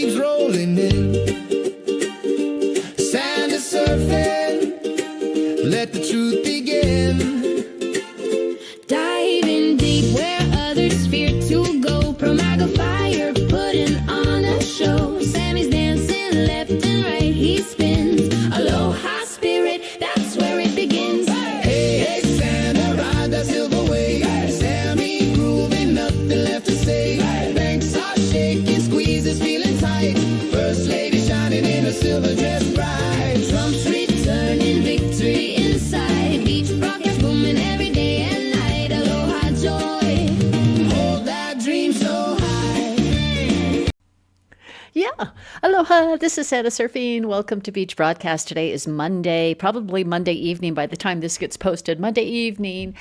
waves rolling in. Sand is surfing, let the truth begin. Diving deep where others fear to go. Pro-MAGA fire, putting on a show. Sammy's dancing left and right, he spins. Aloha spirit, that's where it begins. Hey, hey, Santa, ride that silver wave. Sammy grooving, nothing left to say. Banks are shaking, squeezes feeling tight. First lady shining in a silver dress bride. Trump's returning, victory inside. Beach broadcast booming every day and night. Aloha joy, Hold that dream so high. Yeah. Aloha. This is Santa Surfing. Welcome to Beach Broadcast. Today is Monday, probably Monday evening by the time this gets posted. Monday evening,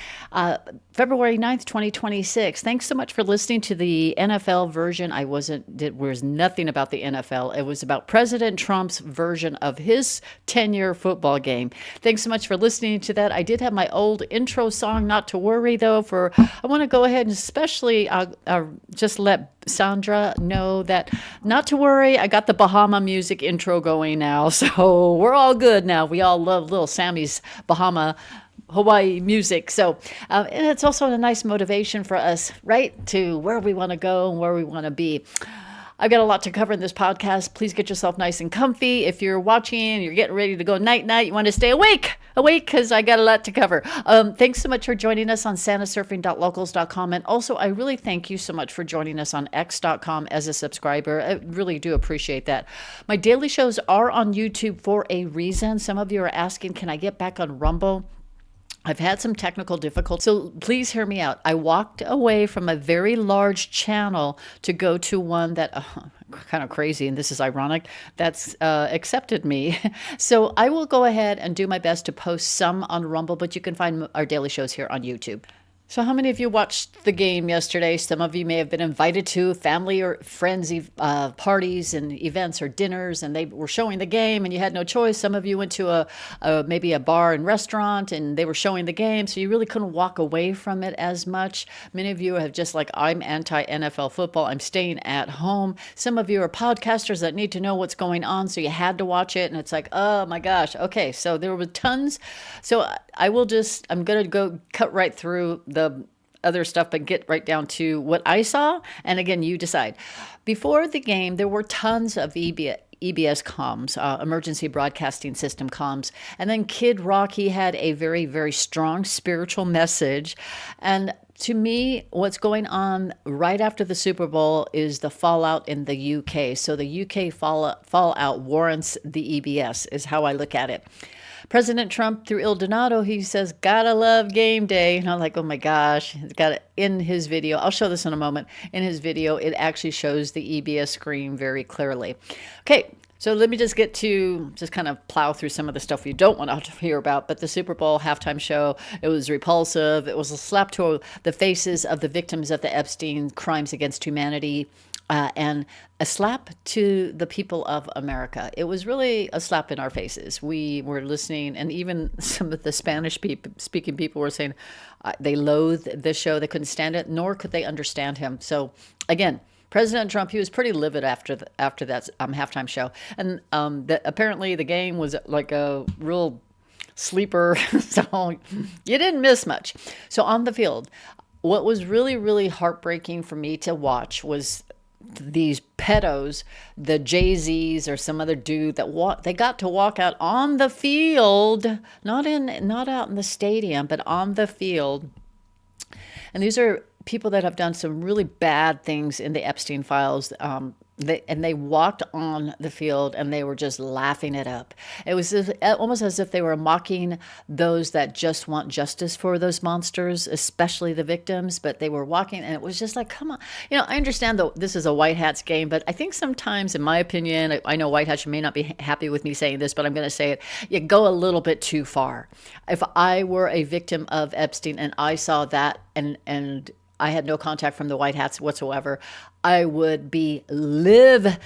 February 9th, 2026. Thanks so much for listening to the NFL version. There was nothing about the NFL. It was about President Trump's version of his 10-year football game. Thanks so much for listening to that. I did have my old intro song, Not to Worry, though. I want to go ahead and especially just let Sandra know that not to worry, I got the Bahama music intro going now, so we're all good now. We all love little Sammy's Bahama Hawaii music. So, and it's also a nice motivation for us, right, to where we want to go and where we want to be. I've got a lot to cover in this podcast. Please get yourself nice and comfy. If you're watching, you're getting ready to go night-night, you want to stay awake, because I got a lot to cover. Thanks so much for joining us on santasurfing.locals.com. And also, I really thank you so much for joining us on x.com as a subscriber. I really do appreciate that. My daily shows are on YouTube for a reason. Some of you are asking, can I get back on Rumble? I've had some technical difficulties, so please hear me out. I walked away from a very large channel to go to one that, kind of crazy, and this is ironic, that's accepted me. So I will go ahead and do my best to post some on Rumble, but you can find our daily shows here on YouTube. So how many of you watched the game yesterday? Some of you may have been invited to family or friends parties and events or dinners, and they were showing the game and you had no choice. Some of you went to maybe a bar and restaurant and they were showing the game, so you really couldn't walk away from it as much. Many of you have just like, I'm anti-NFL football, I'm staying at home. Some of you are podcasters that need to know what's going on, so you had to watch it, and it's like, oh my gosh. Okay, so there were tons. So I'm going to go cut right through the other stuff, but get right down to what I saw. And again, you decide. Before the game, there were tons of EBS Comms, Emergency Broadcasting System Comms. And then Kid Rock, he had a very, very strong spiritual message. And to me, what's going on right after the Super Bowl is the fallout in the UK. So the UK fallout warrants the EBS, is how I look at it. President Trump, through Il Donato, he says, gotta love game day. And I'm like, oh my gosh, he's got it in his video. I'll show this in a moment. In his video, it actually shows the EBS screen very clearly. Okay, so let me just kind of plow through some of the stuff you don't want to hear about. But the Super Bowl halftime show, it was repulsive. It was a slap to the faces of the victims of the Epstein crimes against humanity. And a slap to the people of America. It was really a slap in our faces. We were listening, and even some of the Spanish-speaking people were saying they loathed the show. They couldn't stand it, nor could they understand him. So, again, President Trump, he was pretty livid after that halftime show. And apparently the game was like a real sleeper, so you didn't miss much. So on the field, what was really, really heartbreaking for me to watch was these pedos, the Jay-Z's or some other dude they got to walk out on the field, not out in the stadium, but on the field. And these are people that have done some really bad things in the Epstein files. They walked on the field and they were just laughing it up. It was almost as if they were mocking those that just want justice for those monsters, especially the victims, but they were walking and it was just like, come on. I understand that this is a white hats game, but I think sometimes, in my opinion, I know white hats, you may not be happy with me saying this, but I'm going to say it, you go a little bit too far. If I were a victim of Epstein and I saw that and I had no contact from the white hats whatsoever, I would be livid.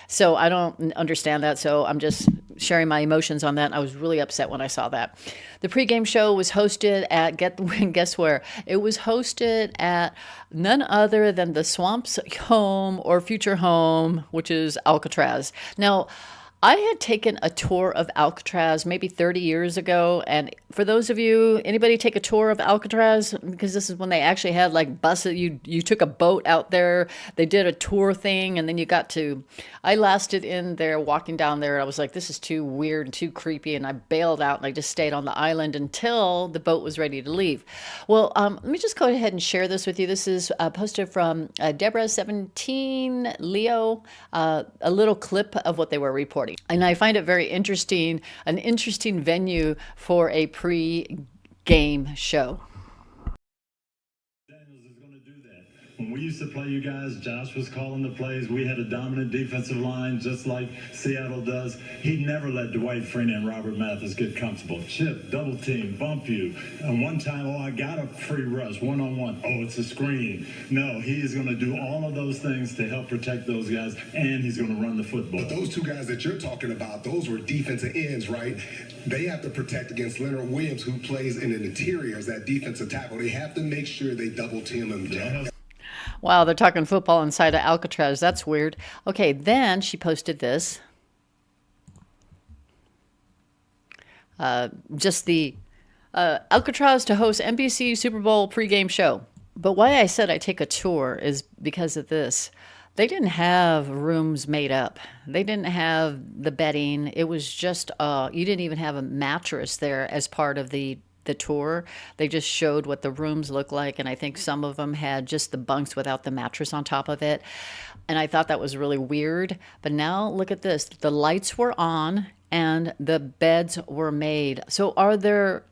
So I don't understand that. So I'm just sharing my emotions on that. I was really upset when I saw that. The pregame show was hosted at, guess where? It was hosted at none other than the Swamp's home or future home, which is Alcatraz. Now, I had taken a tour of Alcatraz maybe 30 years ago. And for those of you, anybody take a tour of Alcatraz? Because this is when they actually had like buses. You took a boat out there. They did a tour thing. And then I lasted in there walking down there. I was like, this is too weird and too creepy. And I bailed out and I just stayed on the island until the boat was ready to leave. Well, let me just go ahead and share this with you. This is posted from Deborah17 Leo, a little clip of what they were reporting. And I find it very interesting, an interesting venue for a pre-game show. When we used to play you guys, Josh was calling the plays. We had a dominant defensive line, just like Seattle does. He never let Dwight Freeney and Robert Mathis get comfortable. Chip, double team, bump you. And one time, I got a free rush, one-on-one. Oh, it's a screen. No, he is going to do all of those things to help protect those guys, and he's going to run the football. But those two guys that you're talking about, those were defensive ends, right? They have to protect against Leonard Williams, who plays in the interior as that defensive tackle. They have to make sure they double team him down. Wow, they're talking football inside of Alcatraz. That's weird. Okay, then she posted this. Just the Alcatraz to host NBC Super Bowl pregame show. But why I said I take a tour is because of this. They didn't have rooms made up. They didn't have the bedding. It was just, you didn't even have a mattress there as part of the tour. They just showed what the rooms look like, and I think some of them had just the bunks without the mattress on top of it. And I thought that was really weird. But now look at this. The lights were on and the beds were made. So are they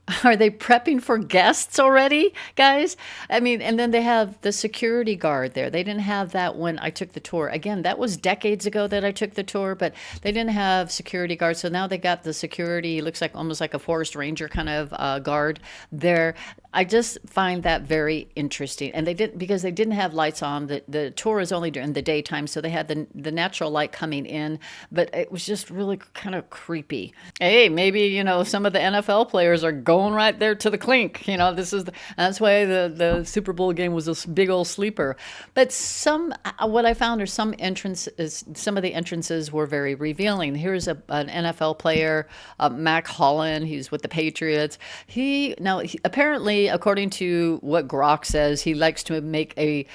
prepping for guests already, guys? I mean, and then they have the security guard there. They didn't have that when I took the tour. Again, that was decades ago that I took the tour, but they didn't have security guards. So now they got the security, looks like almost like a forest ranger kind of guard there. I just find that very interesting. And because they didn't have lights on. The tour is only during the daytime, so they had the natural light coming in, but it was just really kind of creepy. Hey, maybe, some of the NFL players are going right there to the clink. That's why the Super Bowl game was a big old sleeper. But what I found are some of the entrances were very revealing. Here's an NFL player, Mac Holland. He's with the Patriots. Apparently, according to what Grok says, he likes to make a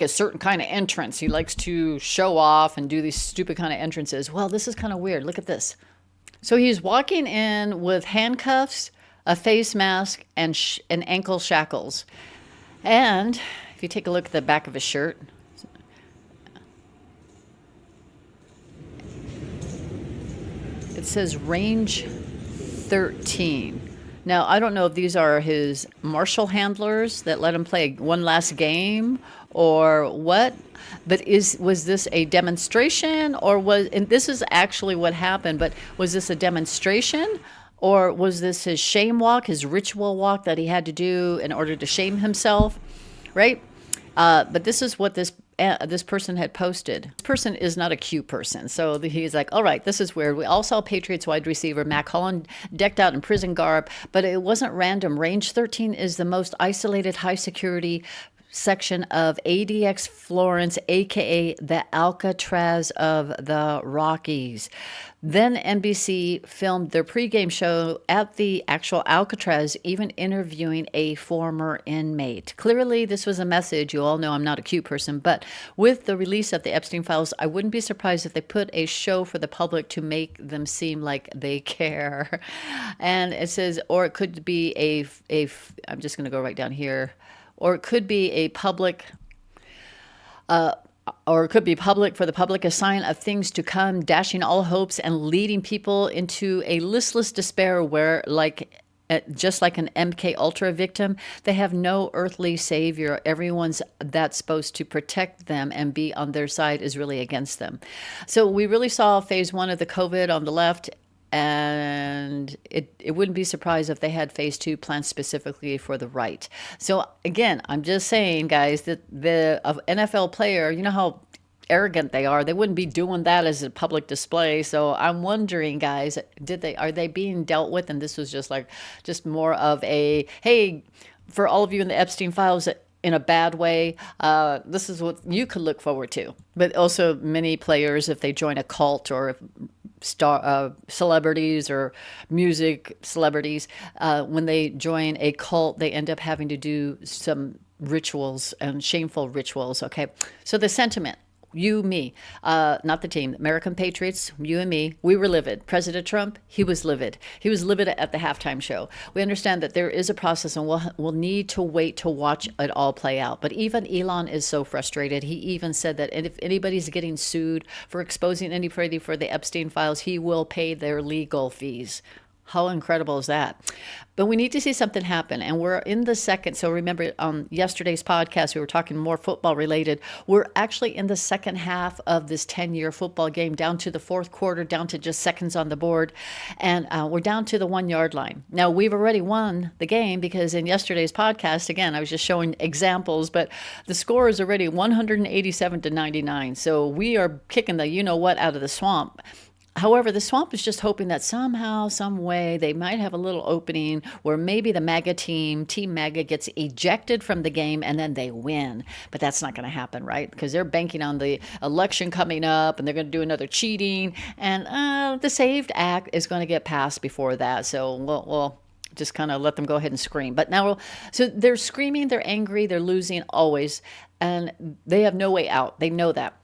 certain kind of entrance. He likes to show off and do these stupid kind of entrances. Well, this is kind of weird. Look at this. So he's walking in with handcuffs, a face mask, and ankle shackles. And if you take a look at the back of his shirt, it says range 13. Now, I don't know if these are his marshal handlers that let him play one last game or what, but was this a demonstration and this is actually what happened, but was this a demonstration or was this his shame walk, his ritual walk that he had to do in order to shame himself, right? But this is what this person had posted. This person is not a cute person. So he's like, all right, this is weird. We all saw Patriots wide receiver Mac Holland decked out in prison garb, but it wasn't random. Range 13 is the most isolated high security section of ADX Florence, aka the Alcatraz of the Rockies. Then NBC filmed their pregame show at the actual Alcatraz, even interviewing a former inmate. Clearly, this was a message. You all know I'm not a cute person, but with the release of the Epstein files, I wouldn't be surprised if they put a show for the public to make them seem like they care. And it says, or it could be I'm just going to go right down here. Or it could be a public, for the public, a sign of things to come, dashing all hopes and leading people into a listless despair where, just like an MK Ultra victim, they have no earthly savior. Everyone's that's supposed to protect them and be on their side is really against them. So we really saw phase 1 of the COVID on the left. And it wouldn't be surprised if they had phase 2 planned specifically for the right. So again, I'm just saying, guys, that the NFL player, you know how arrogant they are. They wouldn't be doing that as a public display. So I'm wondering, guys, are they being dealt with? And this was just more of a, hey, for all of you in the Epstein files, in a bad way, this is what you could look forward to. But also many players, if they join a cult, or celebrities or music celebrities, when they join a cult, they end up having to do some rituals and shameful rituals. Okay. So the sentiment, you, me, not the team, American Patriots, you and me, we were livid. President Trump, he was livid. He was livid at the halftime show. We understand that there is a process, and we'll need to wait to watch it all play out. But even Elon is so frustrated. He even said that if anybody's getting sued for exposing anybody for the Epstein files, he will pay their legal fees. How incredible is that? But we need to see something happen. And we're in the second. So remember, on yesterday's podcast, we were talking more football related. We're actually in the second half of this 10-year football game, down to the fourth quarter, down to just seconds on the board. And we're down to the 1-yard line. Now, we've already won the game, because in yesterday's podcast, again, I was just showing examples, but the score is already 187-99. So we are kicking the you-know-what out of the swamp. However, the swamp is just hoping that somehow, some way, they might have a little opening where maybe the MAGA Team MAGA, gets ejected from the game and then they win. But that's not going to happen, right? Because they're banking on the election coming up, and they're going to do another cheating. And the SAVED Act is going to get passed before that. So we'll just kind of let them go ahead and scream. But now, so they're screaming, they're angry, they're losing always, and they have no way out. They know that.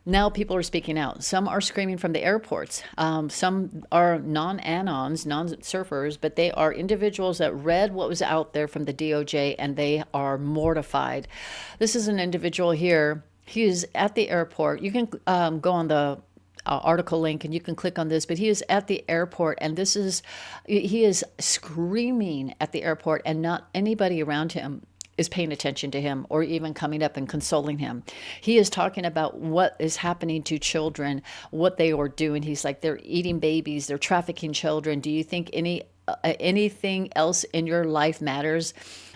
Now people are speaking out. Some are screaming from the airports. Some are non-anons, non-surfers, but they are individuals that read what was out there from the DOJ, and they are mortified. This is an individual here. He is at the airport. You can go on the article link and you can click on this, but he is at the airport, and he is screaming at the airport, and not anybody around him is paying attention to him or even coming up and consoling him. He is talking about what is happening to children, what they are doing. He's like, they're eating babies, they're trafficking children. Do you think anything else in your life matters?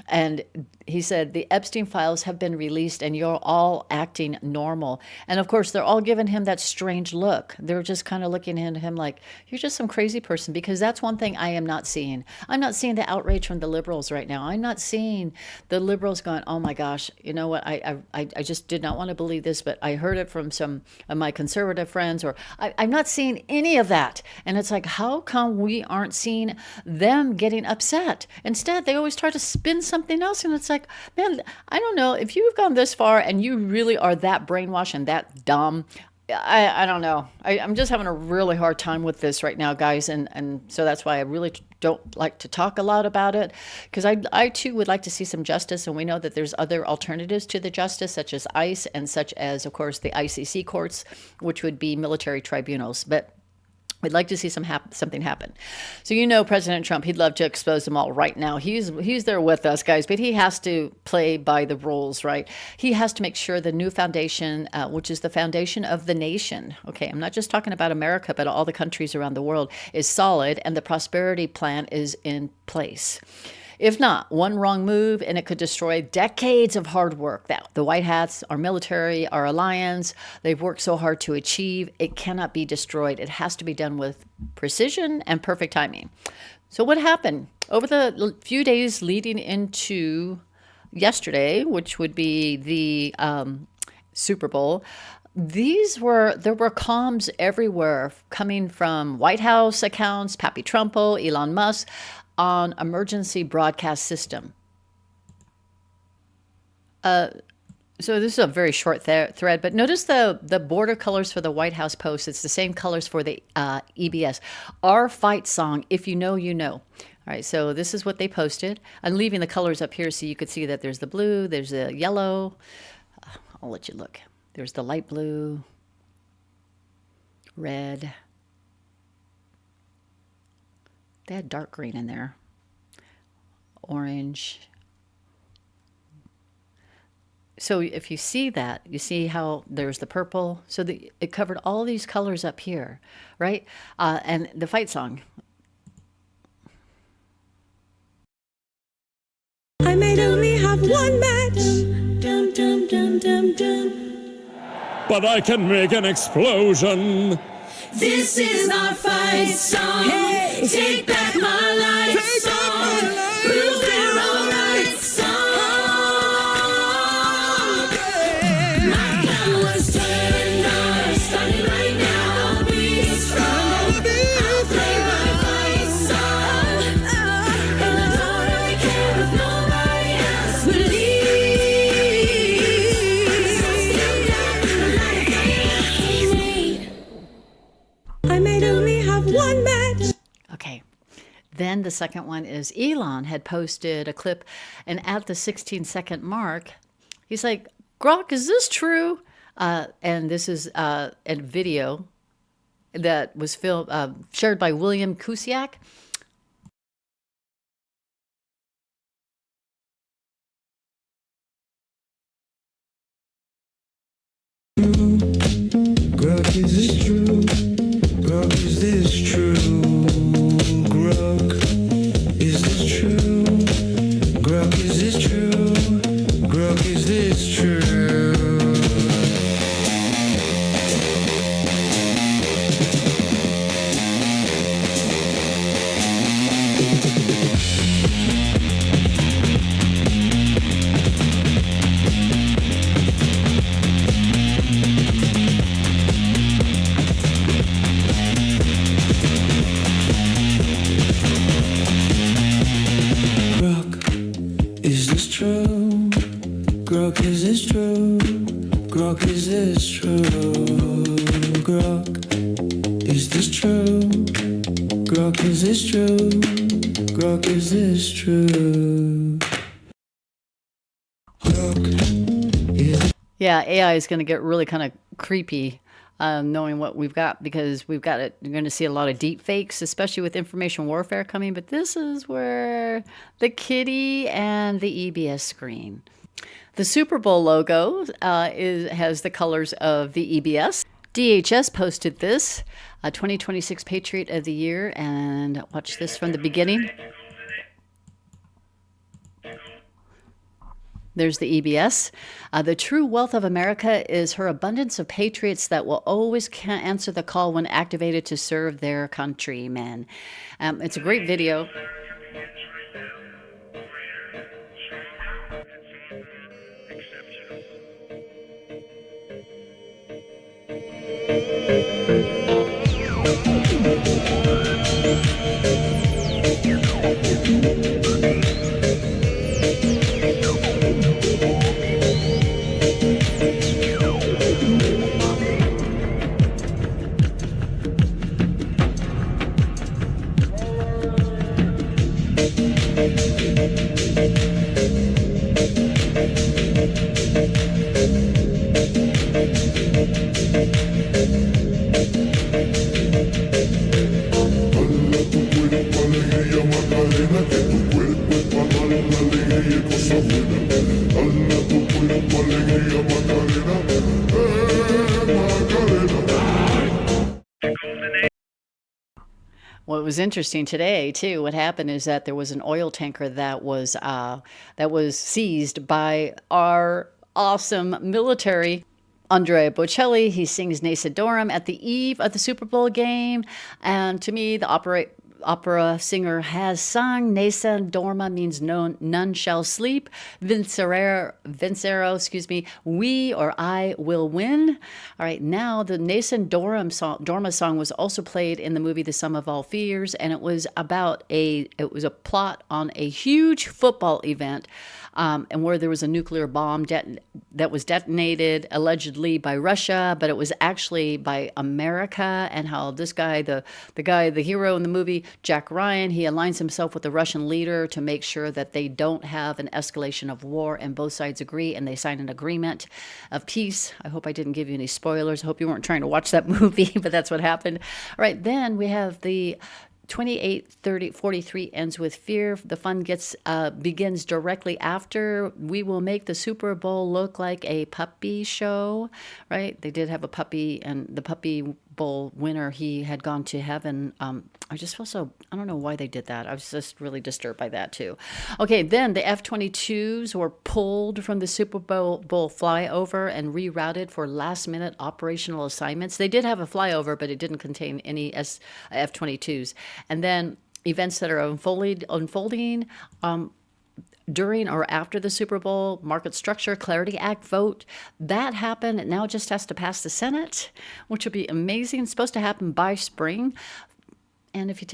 And he said, the Epstein files have been released and you're all acting normal. And of course, they're all giving him that strange look. They're just kind of looking at him like, you're just some crazy person, because that's one thing I am not seeing. I'm not seeing the outrage from the liberals right now. I'm not seeing the liberals going, oh my gosh, you know what? I just did not want to believe this, but I heard it from some of my conservative friends, or I'm not seeing any of that. And it's like, how come we aren't seeing them getting upset? Instead, they always try to spin something else. And it's like, man, I don't know if you've gone this far and you really are that brainwashed and that dumb. I don't know. I'm just having a really hard time with this right now, guys. And so that's why I really don't like to talk a lot about it, because I too would like to see some justice. And we know that there's other alternatives to the justice, such as ICE and such as, of course, the ICC courts, which would be military tribunals. But we'd like to see something happen. So, you know, President Trump, he'd love to expose them all right now. He's there with us, guys, but he has to play by the rules, right? He has to make sure the new foundation, which is the foundation of the nation, okay, I'm not just talking about America, but all the countries around the world, is solid, and the prosperity plan is in place. If not, one wrong move and it could destroy decades of hard work that the White Hats, our military, our alliance, they've worked so hard to achieve. It cannot be destroyed. It has to be done with precision and perfect timing. So what happened? Over the few days leading into yesterday, which would be the Super Bowl, there were comms everywhere coming from White House accounts, Pappy Trumpo, Elon Musk, on emergency broadcast system. So this is a very short thread, but notice the border colors for the White House post. It's the same colors for the EBS. Our fight song, if you know, you know. All right, so this is what they posted. I'm leaving the colors up here so you could see that there's the blue, there's the yellow. I'll let you look. There's the light blue, red. They had dark green in there, orange. So if you see that, you see how there's the purple. So it covered all these colors up here, right? And the fight song. I might only have one match. Dum, dum, dum, dum, dum. but I can make an explosion. This is our fight song. Hey. Take back my life song. Prove we're alright song. My gun was turned on. Starting right now. I'll be strong. I'll play my fight song. And I don't really care if nobody else believes. I might only have one match. Okay. Then the second one is Elon had posted a clip, and at the 16-second mark, he's like, Grok, is this true? And this is a video that was shared by William Kusiak. Grok, is this true? Grok, is this true? Grok, is this true? Grok, is this true? Grok, is this true? Grok, is this true? Grok, is this true? Grok, is this true? Grok, is this true? Grok, is this true? Grok, is this true? Grok, is Yeah, AI is going to get really kind of creepy, knowing what we've got, because we've got it. You're going to see a lot of deep fakes, especially with information warfare coming. But this is where the kitty and the EBS screen. The Super Bowl logo has the colors of the EBS. DHS posted this, 2026 Patriot of the Year, and watch this from the beginning. There's the EBS. The true wealth of America is her abundance of patriots that will always answer the call when activated to serve their countrymen. It's a great video. What was interesting today, too, what happened is that there was an oil tanker that was seized by our awesome military. Andrea Bocelli, he sings Nacedorum at the eve of the Super Bowl game, and to me, the opera singer has sung Nasa Dorma means none shall sleep. Vincero, we or I will win. All right, now the Nasa Dorma song was also played in the movie The Sum of All Fears, and it was about a plot on a huge football event, and where there was a nuclear bomb that was detonated allegedly by Russia, but it was actually by America, and how this guy, the hero in the movie, Jack Ryan, he aligns himself with the Russian leader to make sure that they don't have an escalation of war, and both sides agree, and they sign an agreement of peace. I hope I didn't give you any spoilers. I hope you weren't trying to watch that movie, but that's what happened. All right, then we have the 28:30:43 ends with fear. The fun begins directly after. We will make the Super Bowl look like a puppy show, right? They did have a puppy, and the puppy Bowl winner, he had gone to heaven. I just feel so, I don't know why they did that. I was just really disturbed by that too. Okay, then the F-22s were pulled from the Super Bowl flyover and rerouted for last minute operational assignments. They did have a flyover, but it didn't contain any F-22s. And then events that are unfolding during or after the Super Bowl, Market Structure Clarity Act vote, that happened. It now just has to pass the Senate, which would be amazing. It's supposed to happen by spring. And if you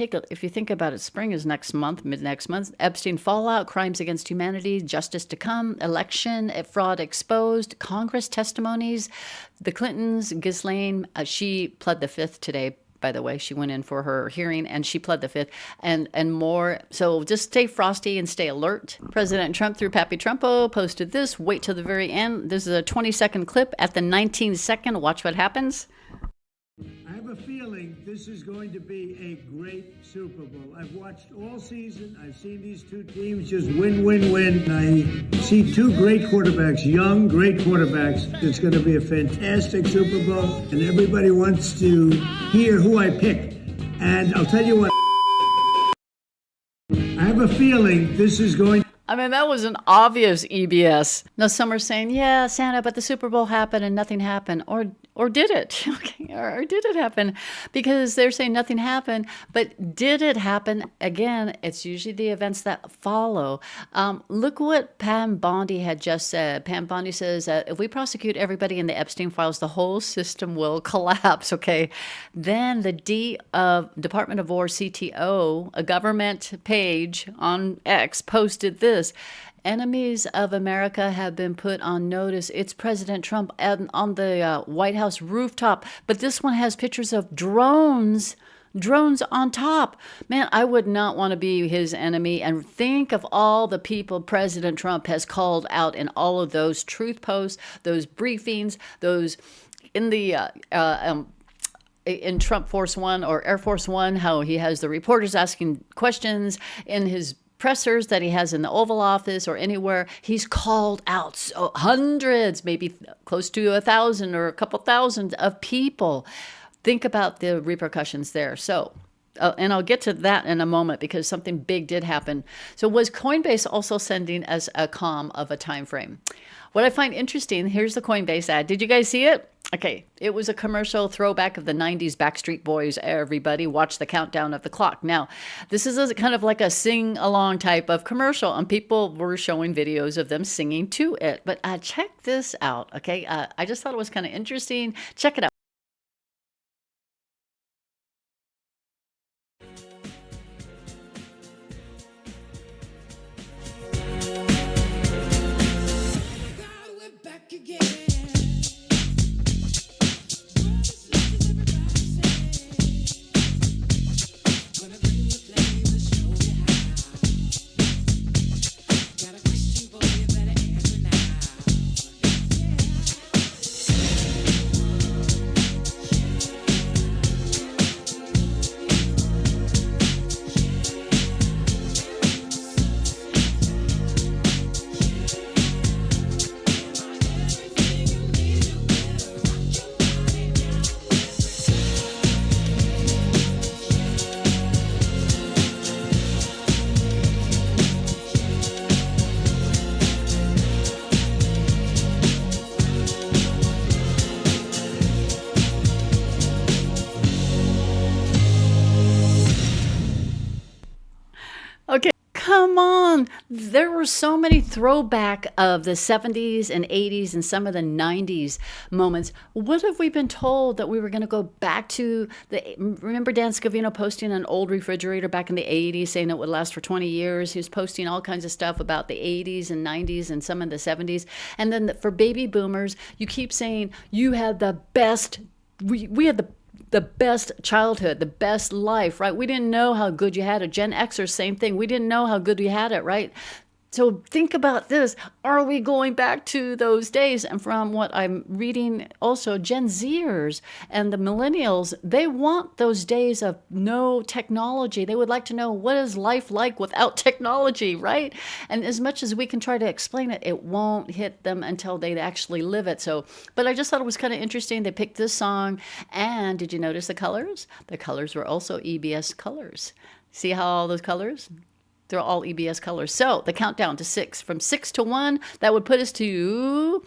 think about it, spring is next month, mid next month. Epstein fallout, crimes against humanity, justice to come, election, fraud exposed, Congress testimonies, the Clintons, Ghislaine, she pled the fifth today. By the way, she went in for her hearing and she pled the fifth and more. So just stay frosty and stay alert. President Trump through Pappy Trumpo posted this. Wait till the very end. This is a 20-second clip. At the 19th second, watch what happens. I have a feeling this is going to be a great Super Bowl. I've watched all season. I've seen these two teams just win, win, win. I see two great quarterbacks, young, great quarterbacks. It's going to be a fantastic Super Bowl, and everybody wants to hear who I pick. And I'll tell you what, I have a feeling this is going I mean, that was an obvious EBS. Now, some are saying, yeah, Santa, but the Super Bowl happened and nothing happened. Or did it? Okay, or did it happen? Because they're saying nothing happened, but did it happen? Again, it's usually the events that follow. Look what Pam Bondi had just said. Pam Bondi says that if we prosecute everybody in the Epstein files, the whole system will collapse, okay? Then the Department of War CTO, a government page on X, posted this. Enemies of America have been put on notice. It's President Trump on the White House rooftop, but this one has pictures of drones on top. Man, I would not want to be his enemy. And think of all the people President Trump has called out in all of those truth posts, those briefings, those in the in Trump Force One or Air Force One, how he has the reporters asking questions in his pressers that he has in the Oval Office or anywhere. He's called out hundreds, maybe close to 1,000 or a couple thousand of people. Think about the repercussions there. So, and I'll get to that in a moment because something big did happen. So was Coinbase also sending us a comm of a time frame? What I find interesting, here's the Coinbase ad. Did you guys see it? Okay, it was a commercial throwback of the 90s Backstreet Boys. Everybody watch the countdown of the clock. Now, this is a kind of like a sing-along type of commercial, and people were showing videos of them singing to it. But check this out, okay? I just thought it was kind of interesting. Check it out. Come on. There were so many throwback of the 70s and 80s and some of the 90s moments. What have we been told that we were going to go back to? Remember Dan Scavino posting an old refrigerator back in the 80s saying it would last for 20 years? He was posting all kinds of stuff about the 80s and 90s and some of the 70s. And then for baby boomers, you keep saying you had the best, we had the best childhood, the best life, right? We didn't know how good you had it. Gen Xers, same thing. We didn't know how good we had it, right? So think about this. Are we going back to those days? And from what I'm reading, also Gen Zers and the millennials, they want those days of no technology. They would like to know, what is life like without technology, right? And as much as we can try to explain it, it won't hit them until they actually live it. So, but I just thought it was kind of interesting. They picked this song. And did you notice the colors? The colors were also EBS colors. See how all those colors? They're all EBS colors. So the countdown to 6, from 6 to 1, that would put us to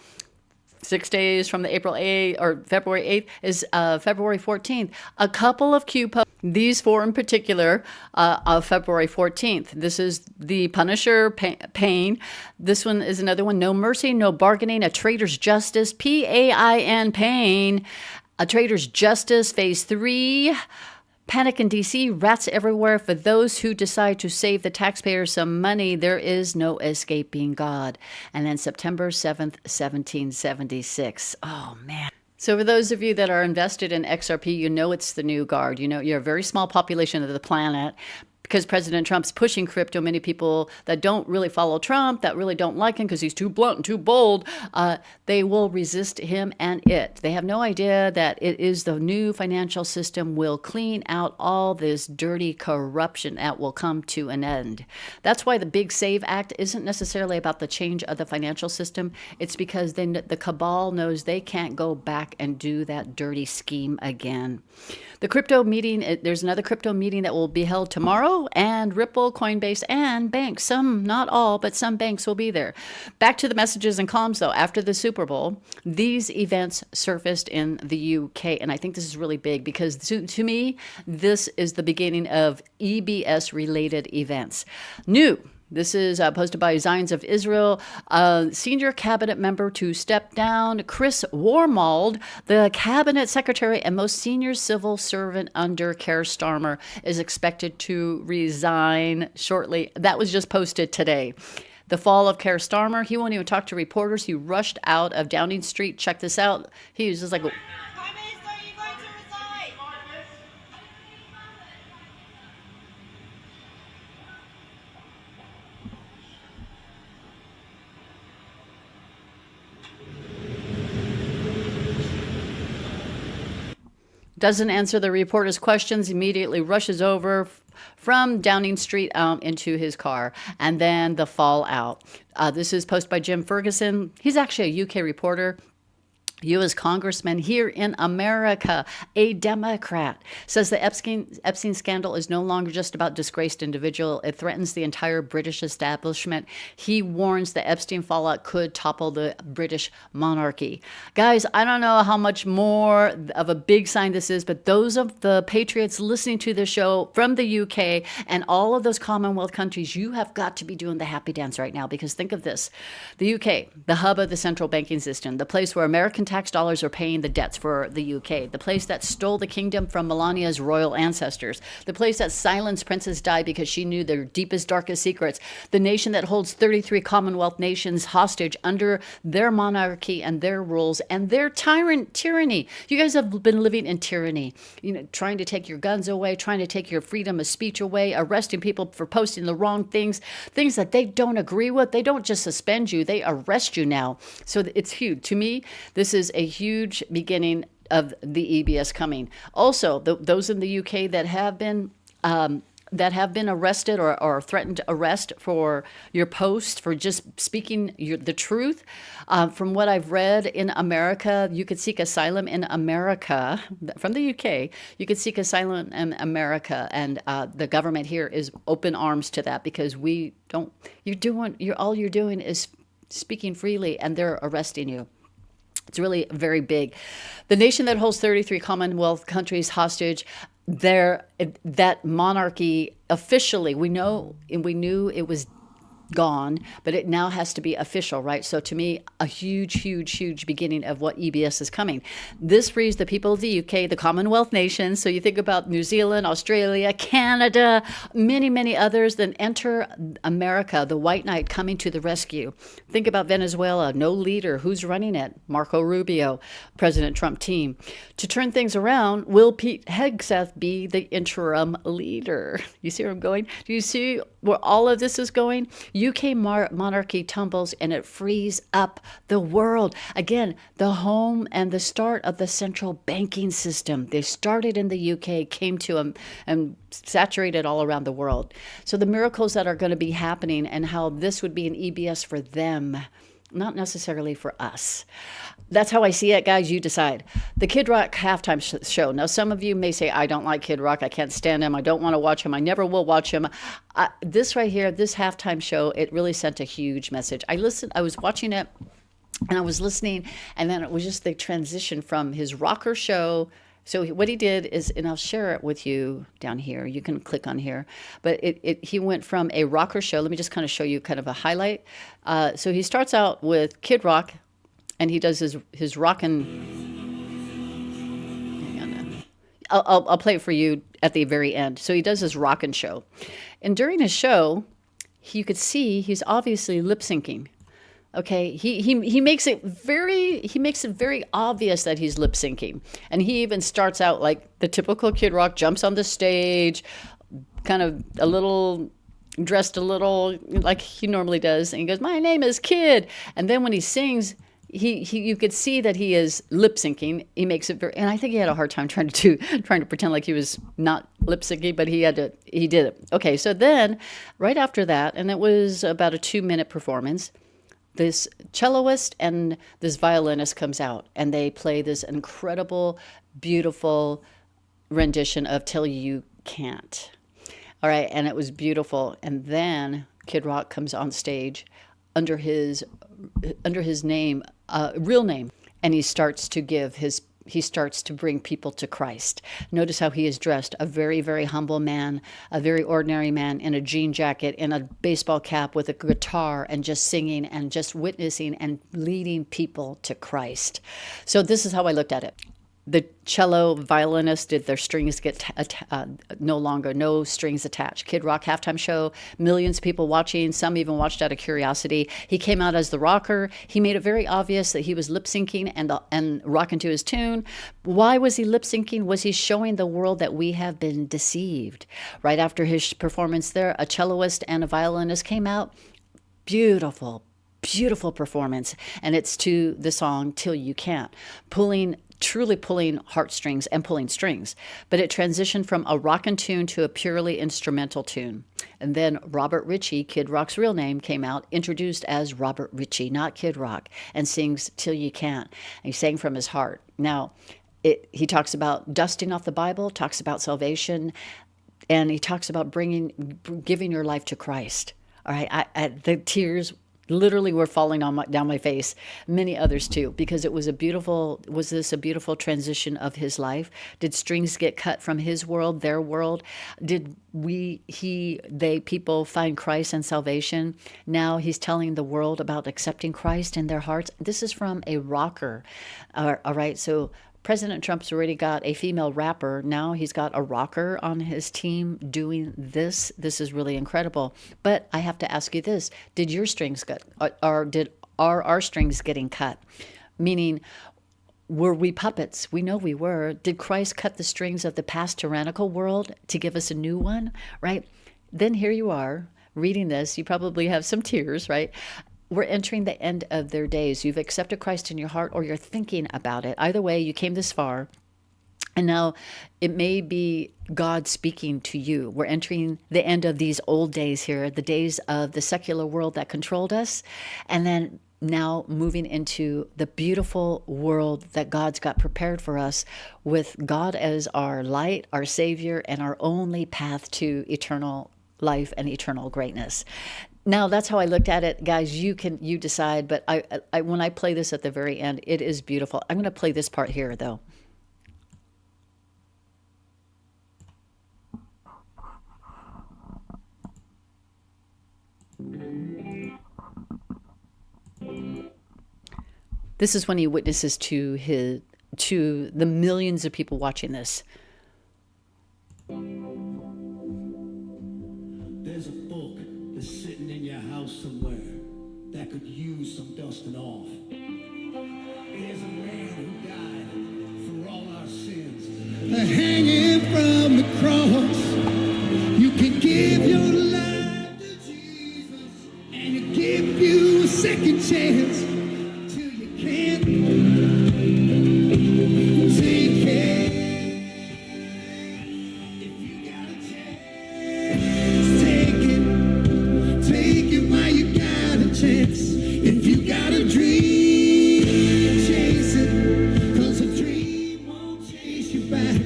6 days from the April 8th or February 8th is February 14th. A couple of Q posts, these 4 in particular, of February 14th. This is the Punisher Pain. This one is another one. No mercy, no bargaining, a traitor's justice. PAIN Pain. A traitor's justice, phase 3. Panic in D.C., rats everywhere. For those who decide to save the taxpayers some money, there is no escaping God. And then September 7th, 1776. Oh, man. So for those of you that are invested in XRP, you know it's the new guard. You know, you're a very small population of the planet. Because President Trump's pushing crypto, many people that don't really follow Trump, that really don't like him because he's too blunt and too bold, they will resist him and it. They have no idea that it is the new financial system will clean out all this dirty corruption that will come to an end. That's why the Big Save Act isn't necessarily about the change of the financial system. It's because then the cabal knows they can't go back and do that dirty scheme again. The crypto meeting, there's another crypto meeting that will be held tomorrow, and Ripple, Coinbase, and banks, some, not all, but some banks will be there. Back to the messages and comms, though. After the Super Bowl, these events surfaced in the UK, and I think this is really big because to me, this is the beginning of EBS-related events. New. This is posted by Zions of Israel, senior cabinet member to step down. Chris Wormald, the cabinet secretary and most senior civil servant under Keir Starmer, is expected to resign shortly. That was just posted today. The fall of Keir Starmer. He won't even talk to reporters. He rushed out of Downing Street. Check this out. He was just like... Doesn't answer the reporter's questions, immediately rushes over from Downing Street into his car, and then the fallout. This is posted by Jim Ferguson. He's actually a UK reporter. U.S. congressman here in America, a Democrat, says the Epstein scandal is no longer just about disgraced individual. It threatens the entire British establishment. He warns the Epstein fallout could topple the British monarchy. Guys, I don't know how much more of a big sign this is, but those of the patriots listening to this show from the UK and all of those Commonwealth countries, you have got to be doing the happy dance right now, because think of this. The UK, the hub of the central banking system, the place where American tax dollars are paying the debts for the UK, the place that stole the kingdom from Melania's royal ancestors, the place that silenced Princess Di because she knew their deepest, darkest secrets, the nation that holds 33 Commonwealth nations hostage under their monarchy and their rules and their tyranny. You guys have been living in tyranny, trying to take your guns away, trying to take your freedom of speech away, arresting people for posting the wrong things that they don't agree with. They don't just suspend you, they arrest you now. So it's huge. To me, this is a huge beginning of the EBS coming. Also, those in the UK that have been arrested or threatened arrest for your post for just speaking the truth. From what I've read in America, you could seek asylum in America from the UK. You could seek asylum in America, and the government here is open arms to that because we don't. All you're doing is speaking freely, and they're arresting you. It's really very big. The nation that holds 33 Commonwealth countries hostage, that monarchy officially, we knew it was gone, but it now has to be official, right? So to me, a huge, huge, huge beginning of what EBS is coming. This frees the people of the UK, the Commonwealth nations. So you think about New Zealand, Australia, Canada, many, many others, then enter America, the white knight coming to the rescue. Think about Venezuela, no leader. Who's running it? Marco Rubio, President Trump team. To turn things around, will Pete Hegseth be the interim leader? You see where I'm going? Do you see where all of this is going, UK monarchy tumbles and it frees up the world. Again, the home and the start of the central banking system. They started in the UK, came to them, and saturated all around the world. So the miracles that are going to be happening and how this would be an EBS for them, not necessarily for us. That's how I see it, guys. You decide. The Kid Rock halftime show. Now, some of you may say, I don't like Kid Rock. I can't stand him. I don't want to watch him. I never will watch him. This right here, this halftime show, it really sent a huge message. I was watching it and I was listening, and then it was just the transition from his rocker show. So what he did is, and I'll share it with you down here. You can click on here. But he went from a rocker show. Let me just kind of show you kind of a highlight. So he starts out with Kid Rock, and he does his rockin'. Hang on. I'll play it for you at the very end. So he does his rockin' show. And during his show, you could see he's obviously lip syncing. Okay, he makes it very obvious that he's lip syncing, and he even starts out like the typical Kid Rock, jumps on the stage, kind of dressed a little like he normally does, and he goes, "My name is Kid," and then when he sings, you could see that he is lip syncing. He makes it very, and I think he had a hard time trying to pretend like he was not lip syncing, but he did it. Okay, so then right after that, and it was about a 2-minute performance. This celloist and this violinist comes out, and they play this incredible, beautiful rendition of Till You Can't. All right, and it was beautiful. And then Kid Rock comes on stage under his name, real name, and he starts to bring people to Christ. Notice how he is dressed, a very, very humble man, a very ordinary man in a jean jacket, in a baseball cap with a guitar, and just singing and just witnessing and leading people to Christ. So this is how I looked at it. The cello violinist, did their strings get no strings attached? Kid Rock halftime show, millions of people watching, some even watched out of curiosity. He came out as the rocker. He made it very obvious that he was lip syncing and rocking to his tune. Why was he lip syncing? Was he showing the world that we have been deceived? Right after his performance there, a celloist and a violinist came out. Beautiful, beautiful performance. And it's to the song Till You Can't, truly pulling heartstrings and pulling strings. But it transitioned from a rockin' tune to a purely instrumental tune. And then Robert Ritchie, Kid Rock's real name, came out, introduced as Robert Ritchie, not Kid Rock, and sings Till You Can't. And he sang from his heart. Now, he talks about dusting off the Bible, talks about salvation, and he talks about giving your life to Christ. All right, the tears literally were falling down my face, many others too, because was this a beautiful transition of his life? Did strings get cut from his world, their world? Did people find Christ and salvation? Now he's telling the world about accepting Christ in their hearts. This is from a rocker. All right, so President Trump's already got a female rapper. Now he's got a rocker on his team doing this. This is really incredible. But I have to ask you this. Did your strings are our strings getting cut? Meaning, were we puppets? We know we were. Did Christ cut the strings of the past tyrannical world to give us a new one, right? Then here you are reading this. You probably have some tears, right? We're entering the end of their days. You've accepted Christ in your heart, or you're thinking about it. Either way, you came this far, and now it may be God speaking to you. We're entering the end of these old days here, the days of the secular world that controlled us, and then now moving into the beautiful world that God's got prepared for us, with God as our light, our Savior, and our only path to eternal life and eternal greatness. Now, that's how I looked at it, guys. You decide, but I when I play this at the very end, it is beautiful. I'm going to play this part here, though. This is when he witnesses to the millions of people watching this. There's a book that's sitting in your house somewhere that could use some dusting off. There's a man who died for all our sins. Hanging from the cross, you can give your life. chance till you can't take it. If you got a chance, take it while you got a chance. If you got a dream, chase it, 'cause a dream won't chase you back.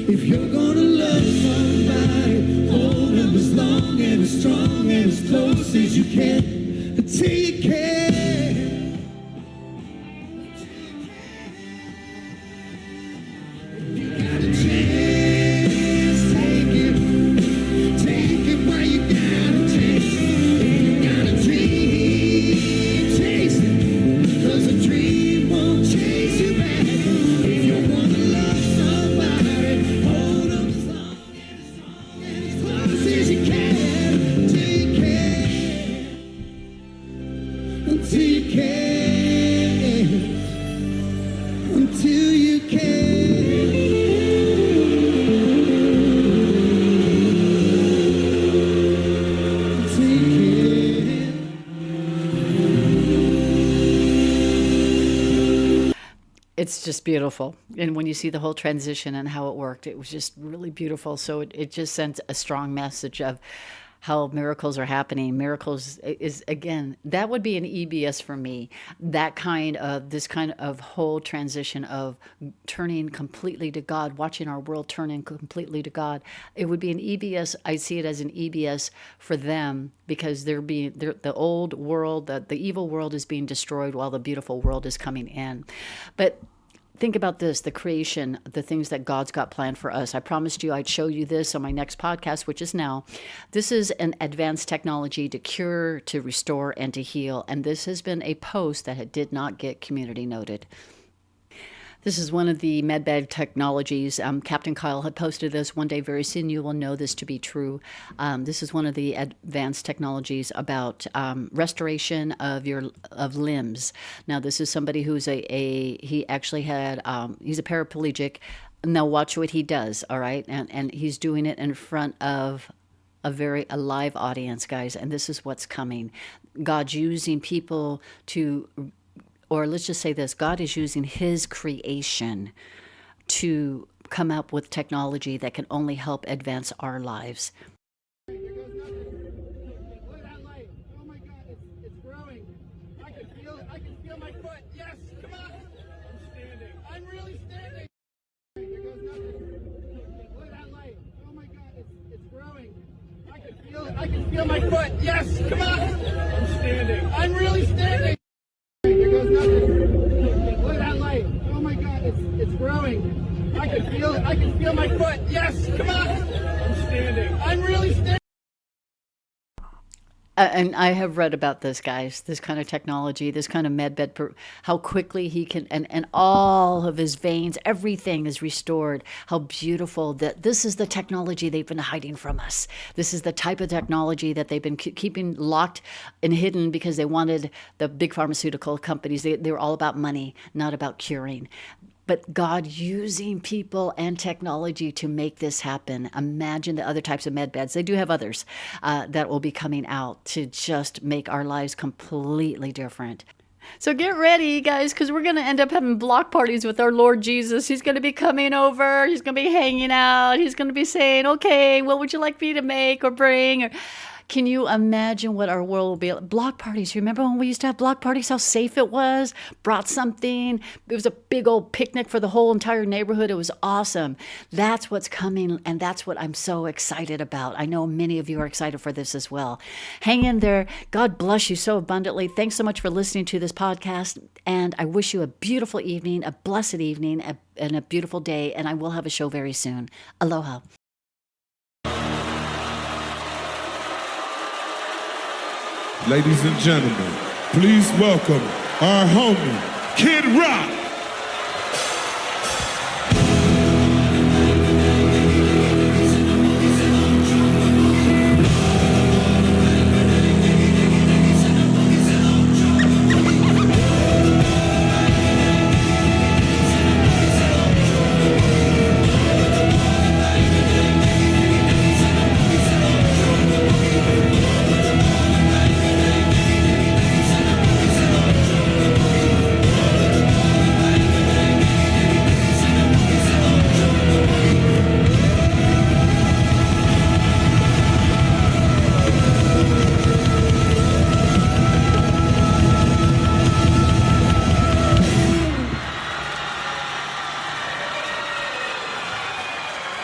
If you're gonna love somebody, hold them as long and as strong and as close as you can until you can. If you got a chance, take it while you got a chance. If you got a dream, chase it, 'cause a dream won't chase you back. If you wanna love somebody, hold them as long and as strong and as close as you can until you can. Until you can. Until you can. Until you can. It's just beautiful. And when you see the whole transition and how it worked, it was just really beautiful. So it just sends a strong message of how miracles are happening. Miracles is, again, that would be an EBS for me. This kind of whole transition of turning completely to God, watching our world turning completely to God. It would be an EBS. I see it as an EBS for them because the old world, the evil world is being destroyed while the beautiful world is coming in. But think about this, the creation, the things that God's got planned for us. I promised you I'd show you this on my next podcast, which is now. This is an advanced technology to cure, to restore, and to heal. And this has been a post that did not get community noted. This is one of the medbed technologies. Captain Kyle had posted this one day. Very soon you will know this to be true. This is one of the advanced technologies about restoration of limbs. Now, this is somebody who's he actually had, he's a paraplegic. Now, watch what he does, all right? And he's doing it in front of a live audience, guys. And this is what's coming. God's using people or let's just say this, God is using his creation to come up with technology that can only help advance our lives. Look at that light. Oh my God, it's growing. I can feel it. I can feel my foot. Yes, come on. I'm standing. I'm really standing. Here goes nothing. Look at that light. Oh my God, it's growing. I can feel it. I can feel my foot. Yes, come on. I'm standing. I'm really standing. Here goes nothing. Look at that light. Oh my God, it's growing. I can feel it. I can feel my foot. Yes, come on. I'm standing. I'm really standing. And I have read about this, guys, this kind of technology, this kind of medbed, how quickly he can, and all of his veins, everything is restored. How beautiful that this is the technology they've been hiding from us. This is the type of technology that they've been keeping locked and hidden because they wanted the big pharmaceutical companies. They were all about money, not about curing. But God using people and technology to make this happen. Imagine the other types of med beds. They do have others that will be coming out to just make our lives completely different. So get ready, guys, because we're going to end up having block parties with our Lord Jesus. He's going to be coming over. He's going to be hanging out. He's going to be saying, okay, what would you like me to make or bring? Can you imagine what our world will be like? Block parties. Remember when we used to have block parties, how safe it was? Brought something. It was a big old picnic for the whole entire neighborhood. It was awesome. That's what's coming, and that's what I'm so excited about. I know many of you are excited for this as well. Hang in there. God bless you so abundantly. Thanks so much for listening to this podcast, and I wish you a beautiful evening, a blessed evening, and a beautiful day, and I will have a show very soon. Aloha. Ladies and gentlemen, please welcome our homie, Kid Rock.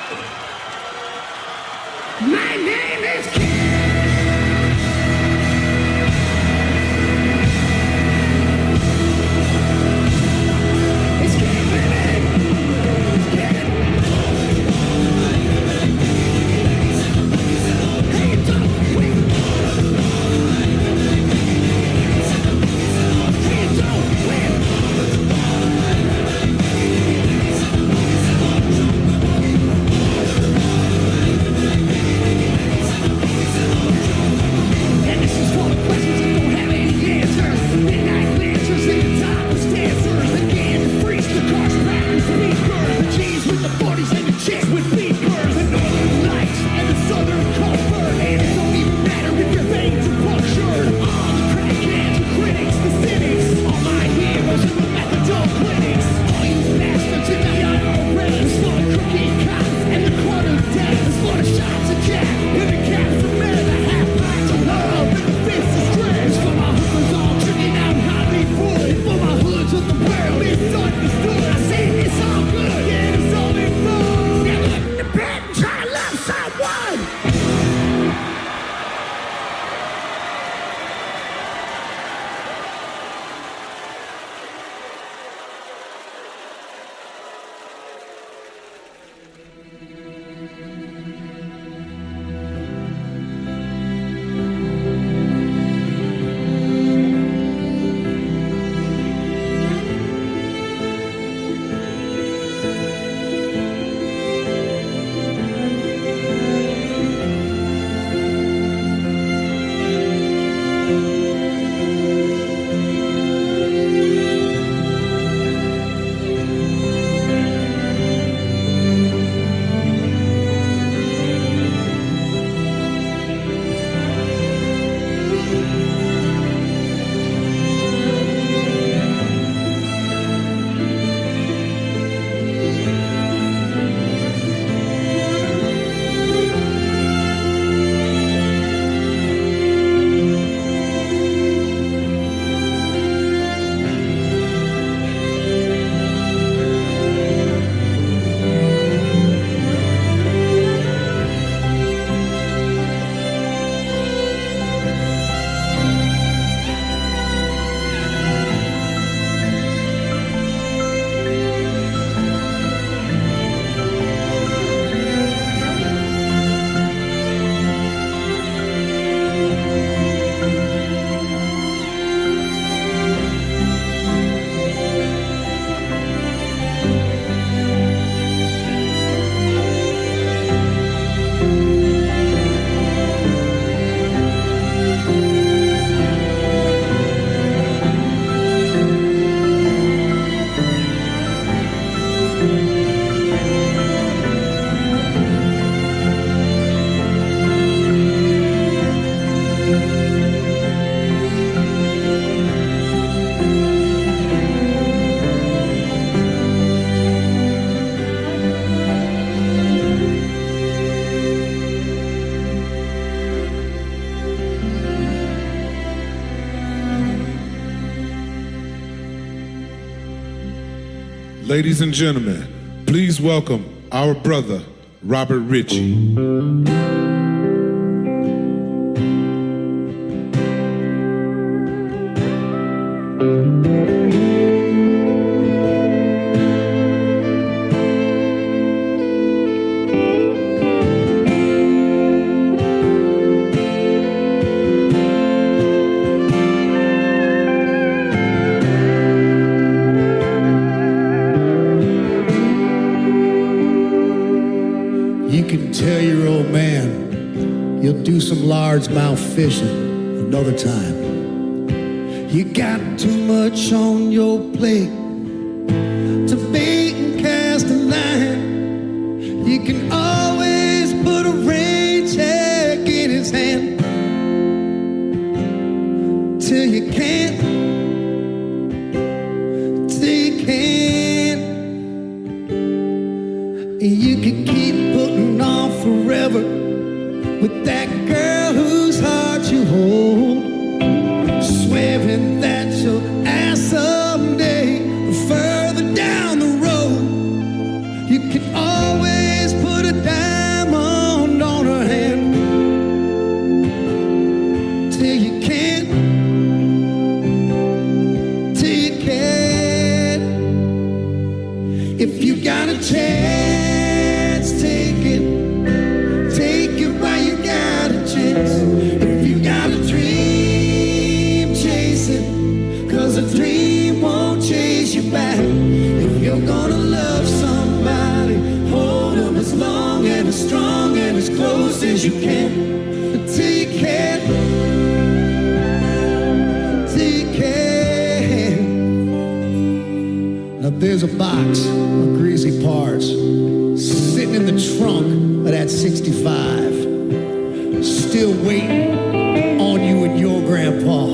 My name is Kid. It's Kid, baby. It's Kid. Hey, you don't win. Hey, you don't win. And this is for the questions that don't have any answers. Midnight lanterns in the top of dancers. Again, the freaks, the cars, rappers, the beepers. The G's with the 40s and the chicks with beepers. The northern lights and the southern comfort. And it don't even matter if your veins are punctured. All the crackheads, the critics, the cynics. All my heroes in the methadone clinics. All you bastards in the IRS. For the crooked cops and the quarter death. For the shots of Jack and the cats from men. The half pints of love and the fists of stress. For my hookers all tricking out Hollywood. For my hoods with the world is understood. I say it's all good, yeah, it's all in fun. Now get in the bed and try to love someone. Ladies and gentlemen, please welcome our brother, Robert Ritchie. You can tell your old man you'll do some largemouth fishing another time. You got too much on your plate to bait and cast a line. You can always put a rain check in his hand till you can't, till you can't. You can keep putting on forever with that girl whose heart you hold, swearing that you'll ask someday further down the road. You can always put a as strong and as close as you can. Till you can. Till you can. Now there's a box of greasy parts sitting in the trunk of that 65, still waiting on you and your grandpa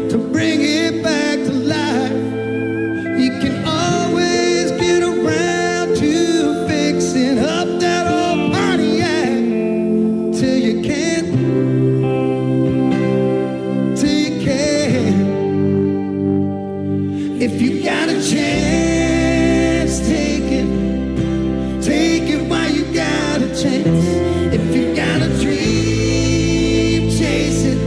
to bring it back to life. You can always get around to fixing up that old Pontiac till you can't, till you can't. If you got a chance, take it while you got a chance. If you got a dream, chase it,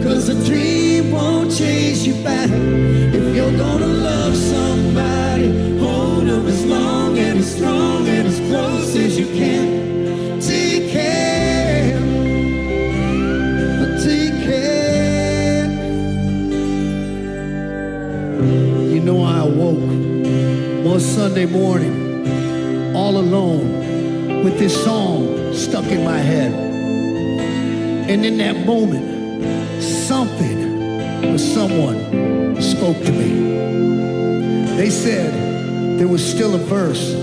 'cause a dream won't chase you back. If you're gonna love somebody, hold them as long and as strong and as close as you can. Till you can, till you can. You know, I awoke one Sunday morning all alone with this song stuck in my head. And in that moment, something or someone spoke to me. They said there was still a verse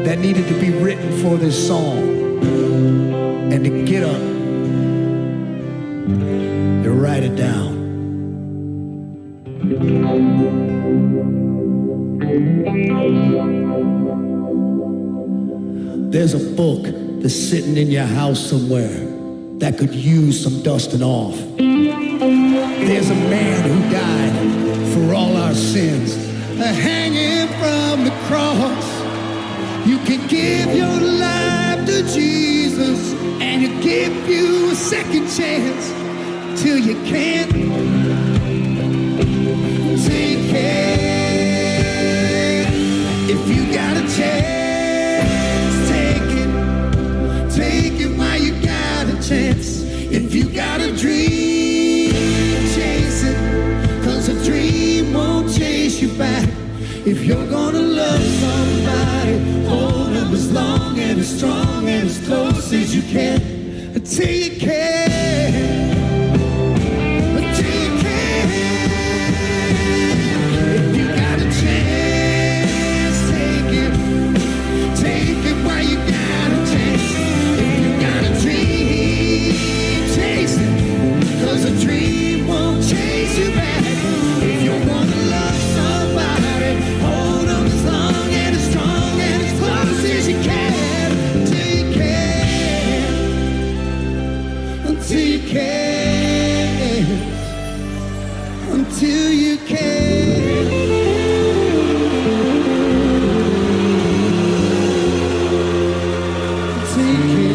that needed to be written for this song, and to get up and write it down. There's a book that's sitting in your house somewhere that could use some dusting off. There's a man who died for all our sins, hanging from the cross. You can give your life to Jesus, and he'll give you a second chance till you can't, till you can't. If you got a chance, take it while you got a chance. If you got a dream, chase it, 'cause a dream won't chase you back. If you're gonna love somebody, hold them as long and as strong and as close as you can. Until you can. Until you can. If you got a chance, take it while you got a chance. If you got a dream, chase it, 'cause a dream won't chase you back. If you wanna love somebody, hold them as long and as strong and as close as you can. Till you can, until you can, until you can. Until you can.